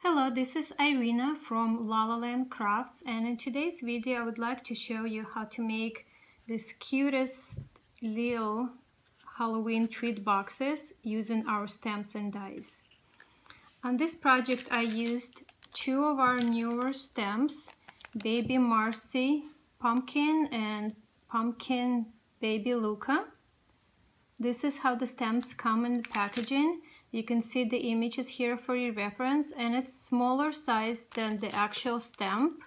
Hello, this is Irina from lalalandcrafts, and in today's video I would like to show you how to make this cutest little Halloween treat boxes using our stamps and dies. On this project I used two of our newer stamps, Baby Marcy Pumpkin and Pumpkin Baby Luca. This is how the stamps come in the packaging. You can see the images here for your reference, and it's smaller size than the actual stamp.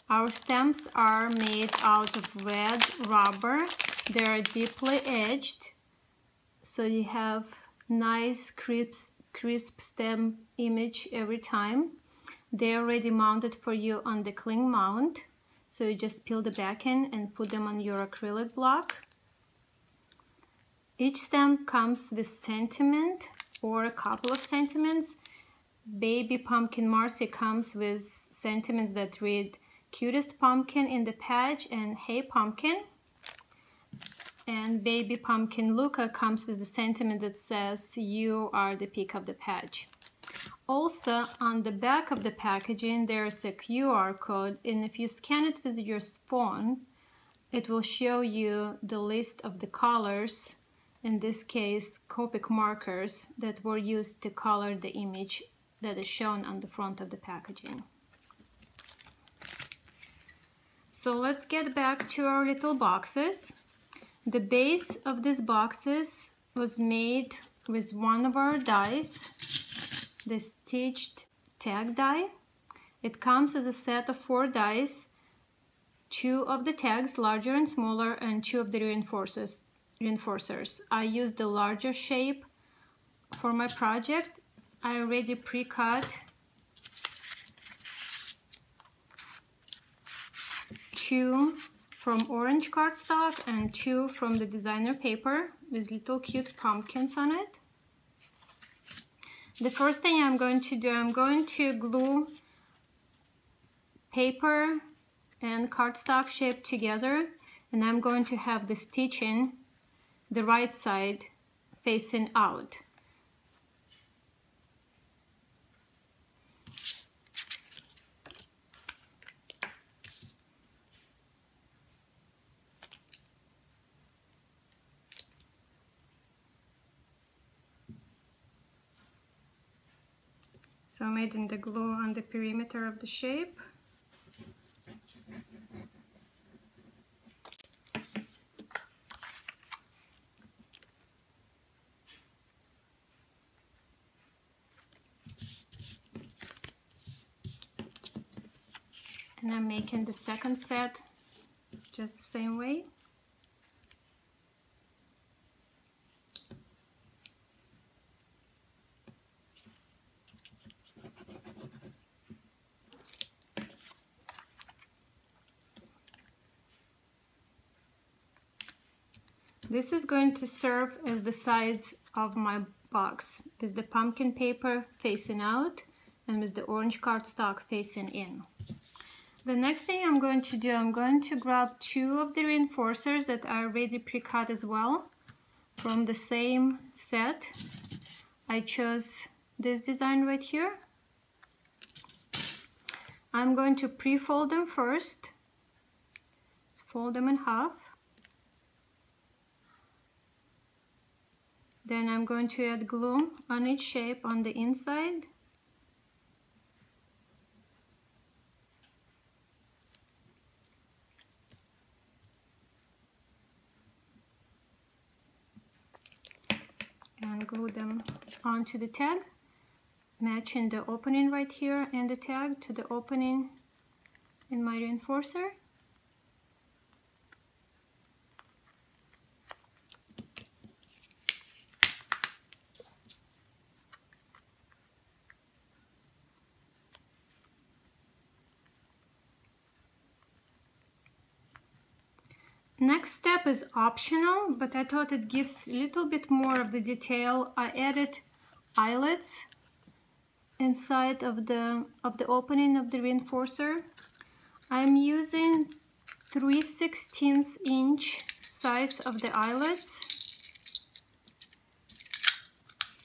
Our stamps are made out of red rubber. They are deeply edged, so you have nice crisp stamp image every time. They're already mounted for you on the cling mount, so you just peel the back end and put them on your acrylic block. Each stamp comes with sentiment or a couple of sentiments. Baby Pumpkin Marcy comes with sentiments that read "Cutest pumpkin in the patch" and "Hey pumpkin." And Baby Pumpkin Luca comes with the sentiment that says "You are the pick of the patch." Also, on the back of the packaging there's a QR code, and if you scan it with your phone, it will show you the list of the colors, in this case Copic markers, that were used to color the image that is shown on the front of the packaging. So let's get back to our little boxes. The base of these boxes was made with one of our dies, the stitched tag die. It comes as a set of 4 dies, 2 of the tags, larger and smaller, and 2 of the reinforcers. I used the larger shape for my project. I already pre-cut 2 from orange cardstock and 2 from the designer paper with little cute pumpkins on it. The first thing I'm going to do, I'm going to glue paper and cardstock shape together, and I'm going to have the stitching the right side facing out. So I'm adding the glue on the perimeter of the shape. And I'm making the second set just the same way. This is going to serve as the sides of my box, with the pumpkin paper facing out and with the orange cardstock facing in. The next thing I'm going to do, I'm going to grab 2 of the reinforcers that I already pre-cut as well from the same set. I chose this design right here. I'm going to pre-fold them first. Fold them in half. Then I'm going to add glue on each shape on the inside. And glue them onto the tag, matching the opening right here and the tag to the opening in my reinforcer. Next step is optional, but I thought it gives a little bit more of the detail. I added eyelets inside of the opening of the reinforcer. I'm using 3/16 inch size of the eyelets,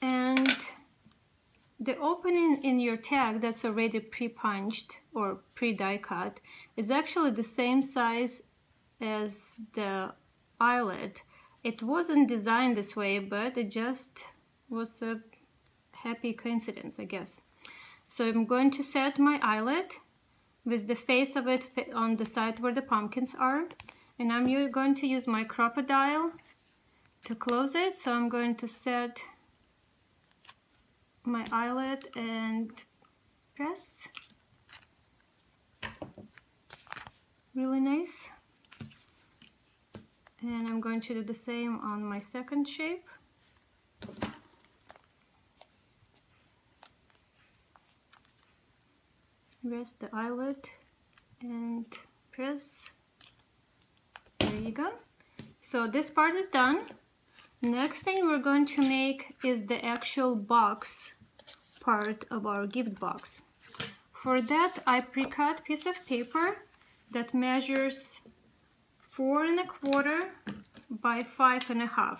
and the opening in your tag that's already pre-punched or pre-die cut is actually the same size as the eyelet. It wasn't designed this way, but it just was a happy coincidence, I guess. So I'm going to set my eyelet with the face of it on the side where the pumpkins are, and I'm going to use my crocodile to close it. So I'm going to set my eyelet and press. Really nice. And I'm going to do the same on my second shape. Rest the eyelet and press. There you go. So this part is done. Next thing we're going to make is the actual box part of our gift box. For that, I pre-cut piece of paper that measures 4 1/4 by 5 1/2.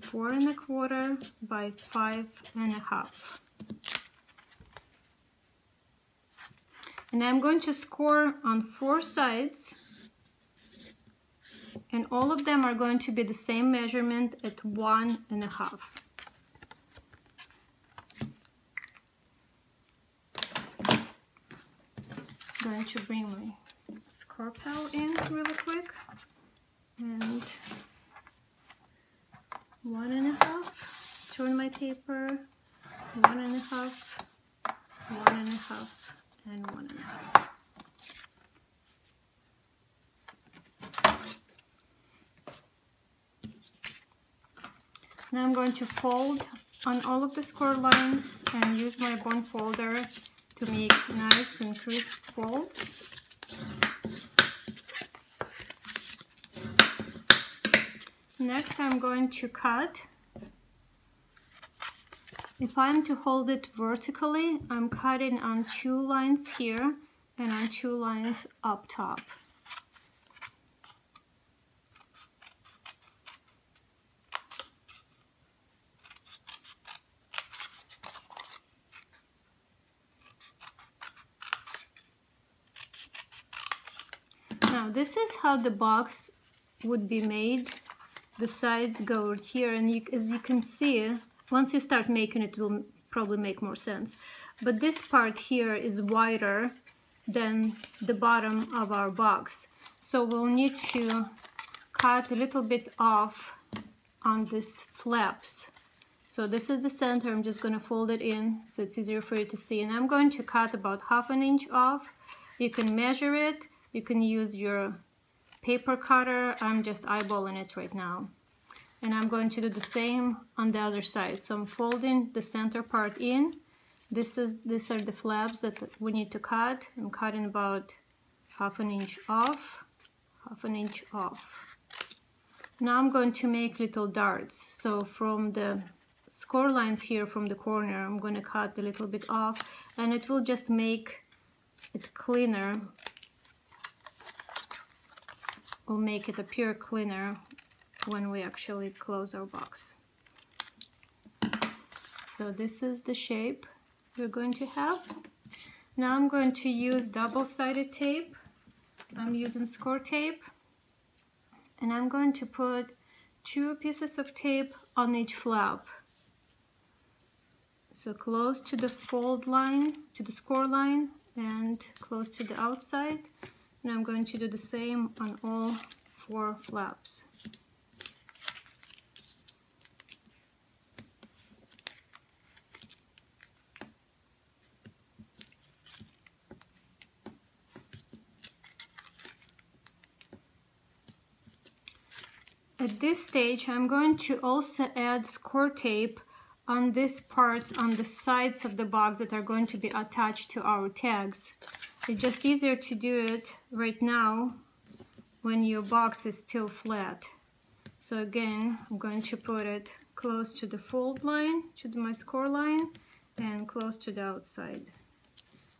4 1/4 by 5 1/2. And I'm going to score on 4 sides, and all of them are going to be the same measurement at 1 1/2. Going to bring my scorpel in really quick, and 1 1/2. Turn my paper, 1 1/2, 1 1/2. And 1 1/2. Now I'm going to fold on all of the score lines and use my bone folder to make nice and crisp folds. Next I'm going to cut. If I'm to hold it vertically, I'm cutting on 2 lines here and on 2 lines up top. Now this is how the box would be made. The sides go here, and as you can see, once you start making it, will probably make more sense. But this part here is wider than the bottom of our box. So we'll need to cut a little bit off on these flaps. So this is the center. I'm just going to fold it in so it's easier for you to see. And I'm going to cut about 1/2 inch off. You can measure it. You can use your paper cutter. I'm just eyeballing it right now. And I'm going to do the same on the other side. So I'm folding the center part in. These are the flaps that we need to cut. I'm cutting about 1/2 inch off, 1/2 inch off. Now I'm going to make little darts. So from the score lines here from the corner, I'm going to cut a little bit off, and it will just make it cleaner. Will make it appear cleaner when we actually close our box. So this is the shape we're going to have. Now I'm going to use double-sided tape. I'm using score tape, and I'm going to put 2 pieces of tape on each flap. So close to the fold line, to the score line, and close to the outside. And I'm going to do the same on all 4 flaps. At this stage, I'm going to also add score tape on these parts on the sides of the box that are going to be attached to our tags. It's just easier to do it right now when your box is still flat. So again, I'm going to put it close to the fold line, to my score line, and close to the outside.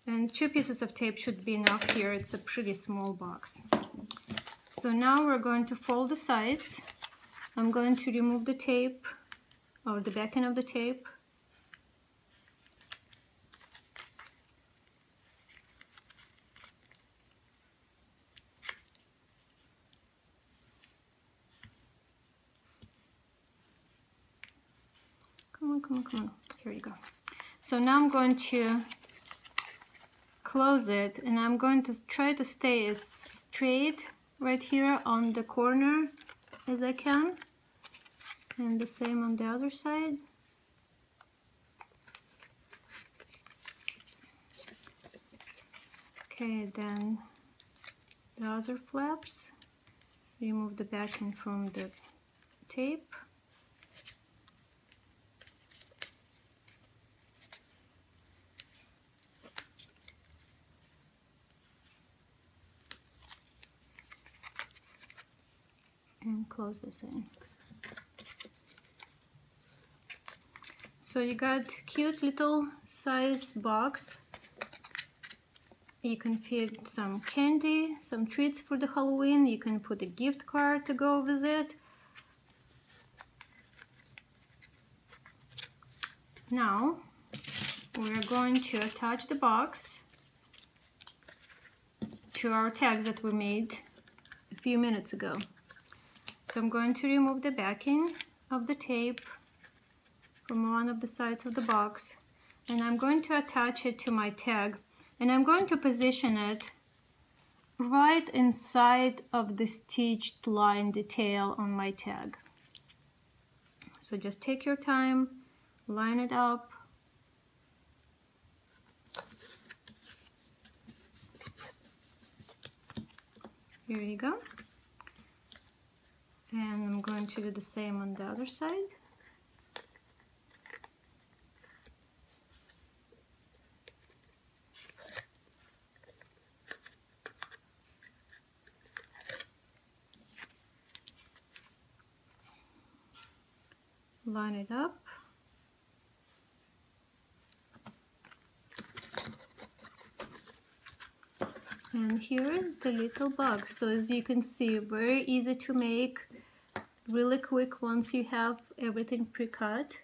And 2 pieces of tape should be enough here. It's a pretty small box. So now we're going to fold the sides. I'm going to remove the tape, or the backing of the tape. on. Here you go. So now I'm going to close it, and I'm going to try to stay as straight right here on the corner as I can, and the same on the other side. Okay, then the other flaps, remove the backing from the tape. And close this in. So you got cute little size box. You can fit some candy, some treats for the Halloween. You can put a gift card to go with it. Now we're going to attach the box to our tags that we made a few minutes ago. So I'm going to remove the backing of the tape from one of the sides of the box, and I'm going to attach it to my tag, and I'm going to position it right inside of the stitched line detail on my tag. So just take your time, line it up. Here you go. And I'm going to do the same on the other side. Line it up. And here is the little box. So as you can see, very easy to make, really quick once you have everything pre-cut.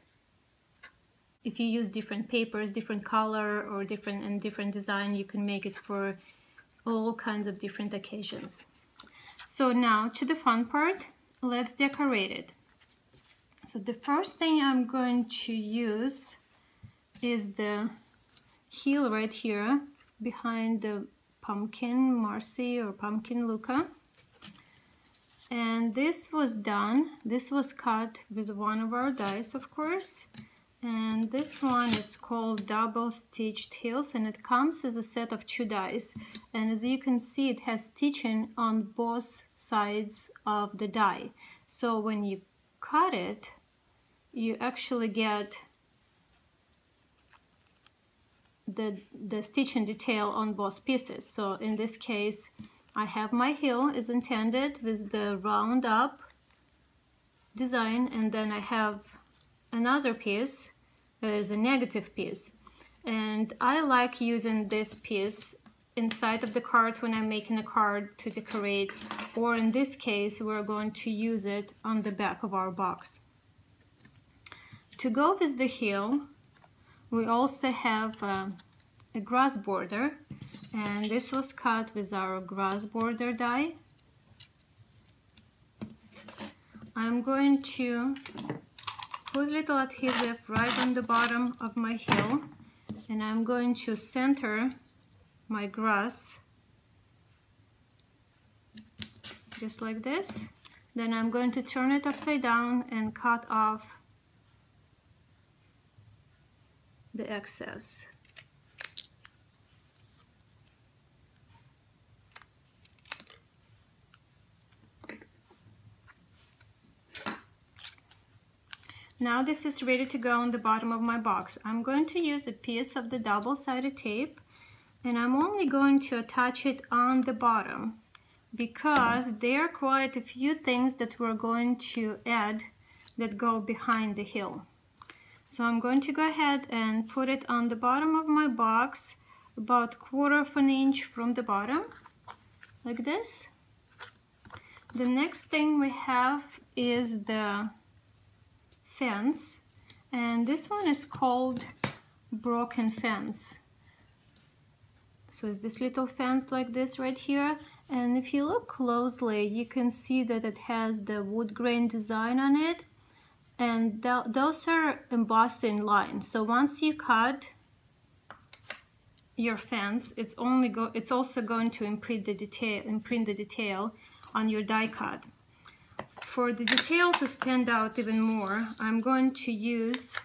If you use different papers, different color, or different design, you can make it for all kinds of different occasions. So now to the fun part, let's decorate it. So the first thing I'm going to use is the heel right here behind the pumpkin Marcy or pumpkin Luca. And this was cut with one of our dies, of course. And this one is called double stitched heels, and it comes as a set of 2 dies. And as you can see, it has stitching on both sides of the die. So when you cut it, you actually get the stitching detail on both pieces. So in this case, I have my heel is intended with the round up design, and then I have another piece is a negative piece. And I like using this piece inside of the card when I'm making a card to decorate, or in this case, we're going to use it on the back of our box. To go with the heel, we also have a grass border, and this was cut with our grass border die. I'm going to put a little adhesive right on the bottom of my heel, and I'm going to center my grass just like this. Then I'm going to turn it upside down and cut off the excess. Now this is ready to go on the bottom of my box. I'm going to use a piece of the double-sided tape, and I'm only going to attach it on the bottom because there are quite a few things that we're going to add that go behind the heel. So I'm going to go ahead and put it on the bottom of my box, about 1/4 of an inch from the bottom, like this. The next thing we have is the fence, and this one is called broken fence. So it's this little fence like this right here, and if you look closely, you can see that it has the wood grain design on it. and those are embossing lines. So once you cut your fence, it's also going to imprint the detail on your die cut. For the detail to stand out even more, I'm going to use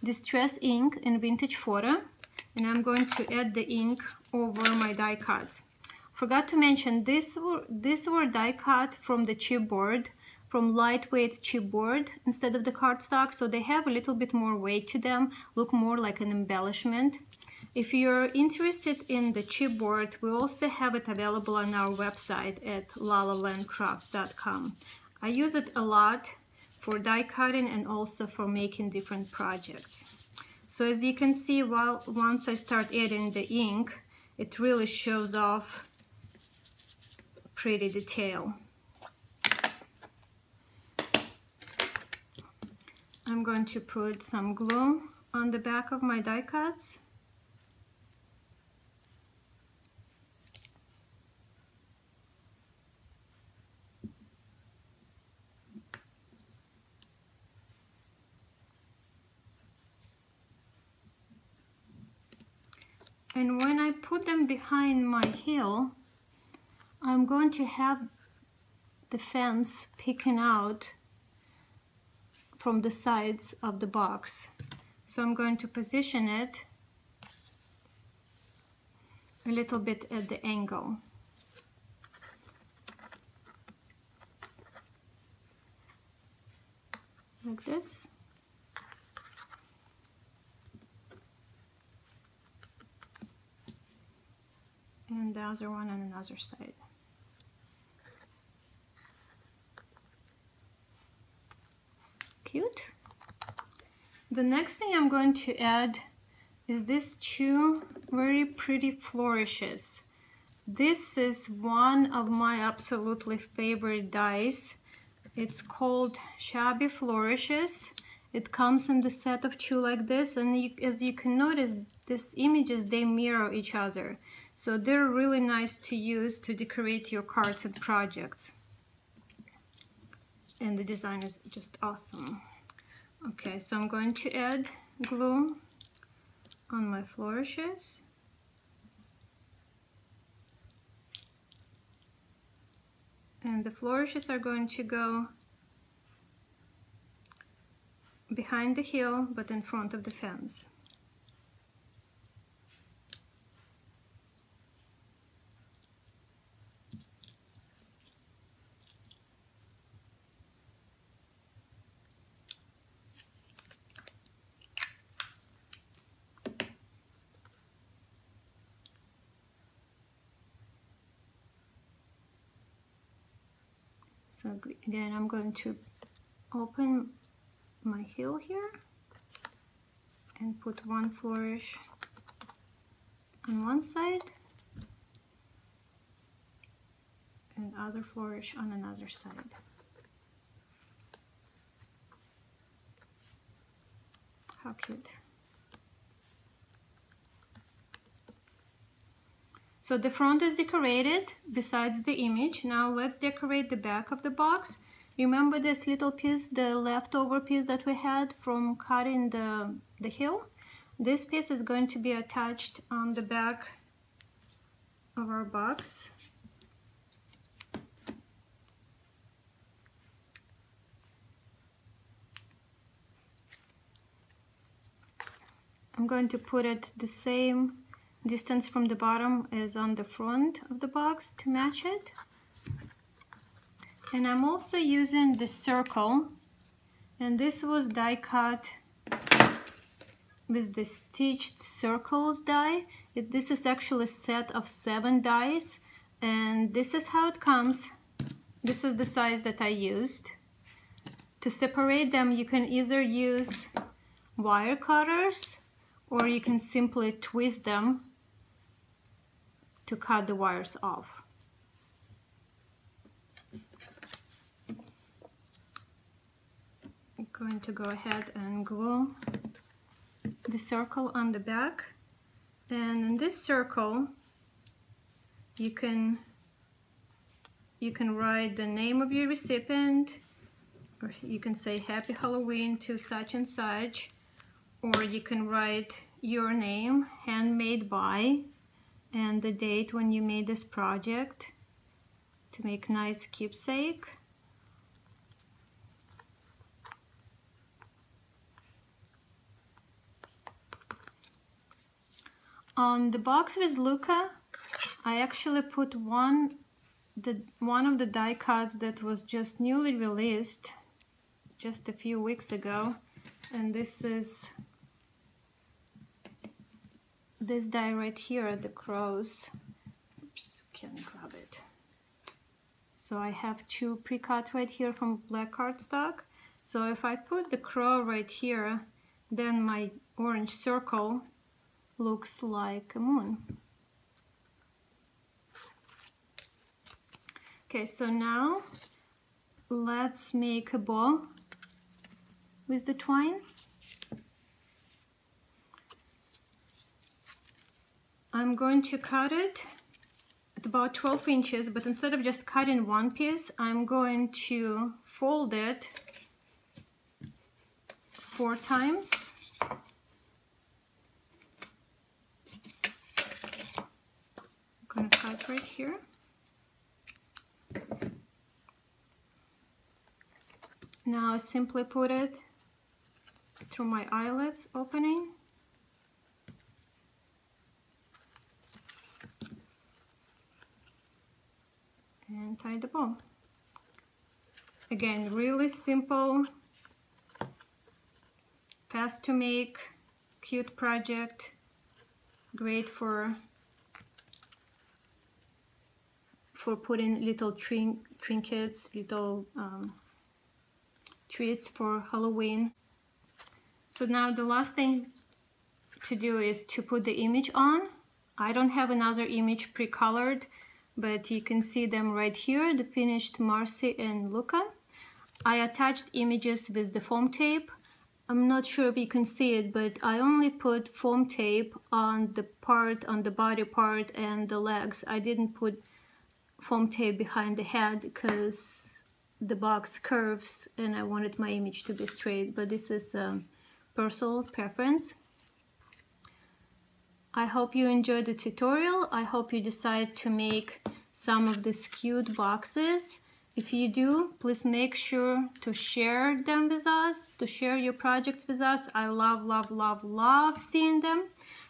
Distress ink in Vintage Photo, and I'm going to add the ink over my die cuts. Forgot to mention, these were die cut from the chipboard, from lightweight chipboard instead of the cardstock, so they have a little bit more weight to them, look more like an embellishment. If you're interested in the chipboard, we also have it available on our website at lalalandcrafts.com. I use it a lot for die cutting and also for making different projects. So as you can see, once I start adding the ink, it really shows off pretty detail. I'm going to put some glue on the back of my die cuts. And when I put them behind my heel, I'm going to have the fence peeking out from the sides of the box. So I'm going to position it a little bit at the angle. Like this. And the other one on another side. Cute. The next thing I'm going to add is these two very pretty flourishes. This is one of my absolutely favorite dies. It's called Shabby Flourishes. It comes in the set of two like this, and as you can notice, these images, they mirror each other. So they're really nice to use to decorate your cards and projects. And the design is just awesome. Okay, so I'm going to add glue on my flourishes. And the flourishes are going to go behind the heel, but in front of the fence. So again, I'm going to open my heel here and put one flourish on one side and other flourish on another side. How cute. So the front is decorated besides the image. Now let's decorate the back of the box. Remember this little piece, the leftover piece that we had from cutting the heel? This piece is going to be attached on the back of our box. I'm going to put it the same distance from the bottom as on the front of the box to match it. And I'm also using the circle, and this was die cut with the stitched circles die. This is actually a set of 7 dies, and this is how it comes. This is the size that I used. To separate them, you can either use wire cutters or you can simply twist them to cut the wires off. I'm going to go ahead and glue the circle on the back, and in this circle you can write the name of your recipient, or you can say Happy Halloween to such and such, or you can write your name, handmade by, and the date when you made this project to make nice keepsake. On the box with Luca, I actually put one of the die cuts that was just newly released just a few weeks ago, and this is this die right here, the crows. Oops, can't grab it. So I have two pre-cut right here from black cardstock. So if I put the crow right here, then my orange circle looks like a moon. Okay, so now let's make a bow with the twine. I'm going to cut it at about 12 inches, but instead of just cutting one piece, I'm going to fold it 4 times. I'm going to cut right here. Now I simply put it through my eyelets opening. And tie the bow. Again, really simple, fast to make, cute project, great for putting little trinkets, little treats for Halloween. So now the last thing to do is to put the image on. I don't have another image pre-colored, but you can see them right here, the finished Marcy and Luca. I attached images with the foam tape. I'm not sure if you can see it, but I only put foam tape on the part, on the body part and the legs. I didn't put foam tape behind the head because the box curves and I wanted my image to be straight, but this is personal preference. I hope you enjoyed the tutorial. I hope you decide to make some of these cute boxes. If you do, please make sure to share them with us, to share your projects with us. I love, love, love, love seeing them.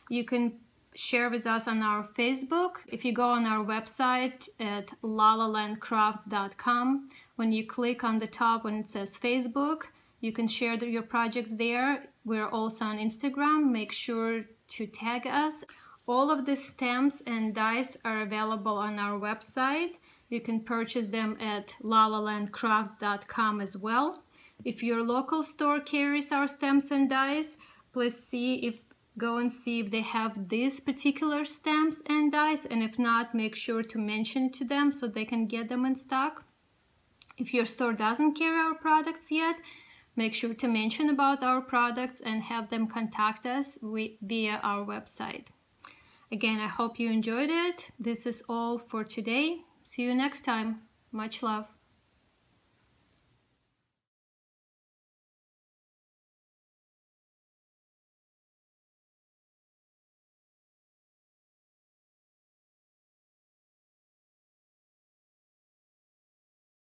You can share with us on our Facebook. If you go on our website at lalalandcrafts.com, when you click on the top when it says Facebook, you can share your projects there. We're also on Instagram. Make sure to tag us. All of the stamps and dies are available on our website. You can purchase them at lalalandcrafts.com as well. If your local store carries our stamps and dies, please go and see if they have these particular stamps and dies, and if not, make sure to mention to them so they can get them in stock. If your store doesn't carry our products yet, make sure to mention about our products and have them contact us via our website. Again, I hope you enjoyed it. This is all for today. See you next time. Much love.